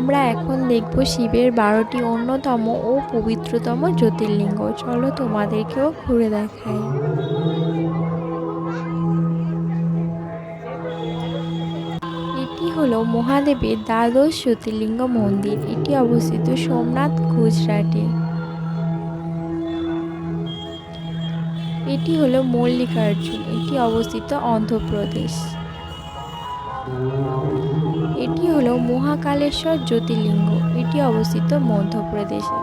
আমরা এখন দেখব শিবের 12টি অন্যতম ও পবিত্রতম জ্যোতির্লিঙ্গ। চলো তোমাদেরকেও ঘুরে দেখাই। এটি হলো মহাদেবের দ্বাদশ জ্যোতির্লিঙ্গ মন্দির। এটি অবস্থিত সোমনাথ, গুজরাটে। এটি হলো মল্লিকার্জুন। এটি অবস্থিত অন্ধ্রপ্রদেশ। এটি হলো মহাকালেশ্বর জ্যোতির্লিঙ্গ। এটি অবস্থিত মধ্যপ্রদেশে।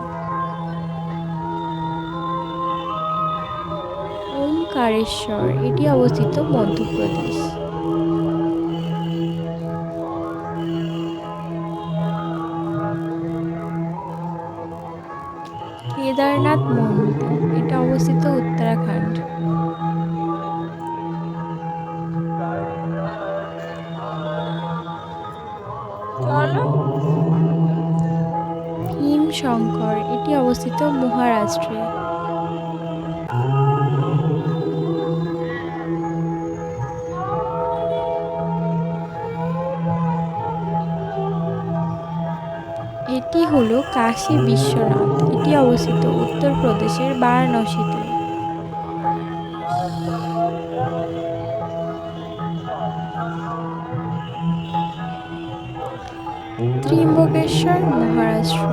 ওমকারেশ্বর, এটি অবস্থিত মধ্যপ্রদেশ। কেদারনাথ মন্দির, এটা অবস্থিত উত্তরাখণ্ড। ভীমশঙ্কর, এটি অবস্থিত মহারাষ্ট্রে। এটি হলো কাশী বিশ্বনাথ। এটি অবস্থিত উত্তরপ্রদেশের বারাণসীতে। ত্রিম্বকেশ্বর, মহারাষ্ট্র।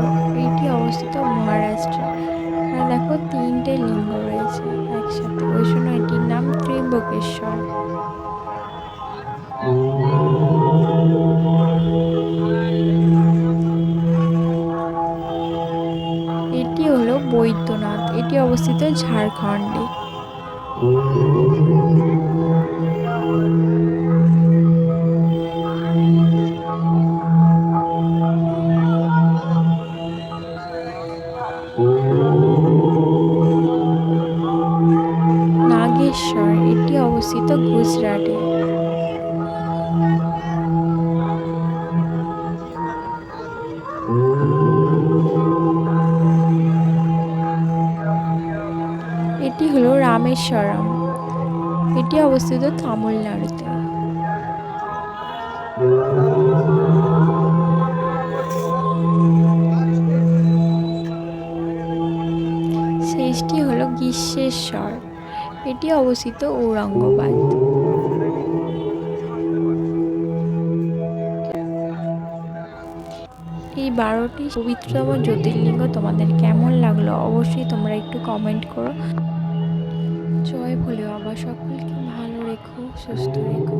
এটি অবস্থিত মহারাষ্ট্রে। আর দেখো 3টে লিঙ্গ রয়েছে একসাথে, ওই জন্য এটির নাম ত্রিম্বকেশ্বর। এটি হলো বৈদ্যনাথ। এটি অবস্থিত ঝাড়খণ্ডে। নাগেশ্বর, এটি অবস্থিত গুজরাটে। এটি হলো রামেশ্বরম। এটি অবস্থিত তামিলনাড়ুতে। শেষটি হলো গ্রীষ্মেশ্বর। এটি অবস্থিত ঔরঙ্গাবাদ। এই 12টি পবিত্রতম জ্যোতির্লিঙ্গ তোমাদের কেমন লাগলো অবশ্যই তোমরা একটু কমেন্ট করো। জয় ভোলে বাবা, সকলকে ভালো রেখো, সুস্থ রেখো।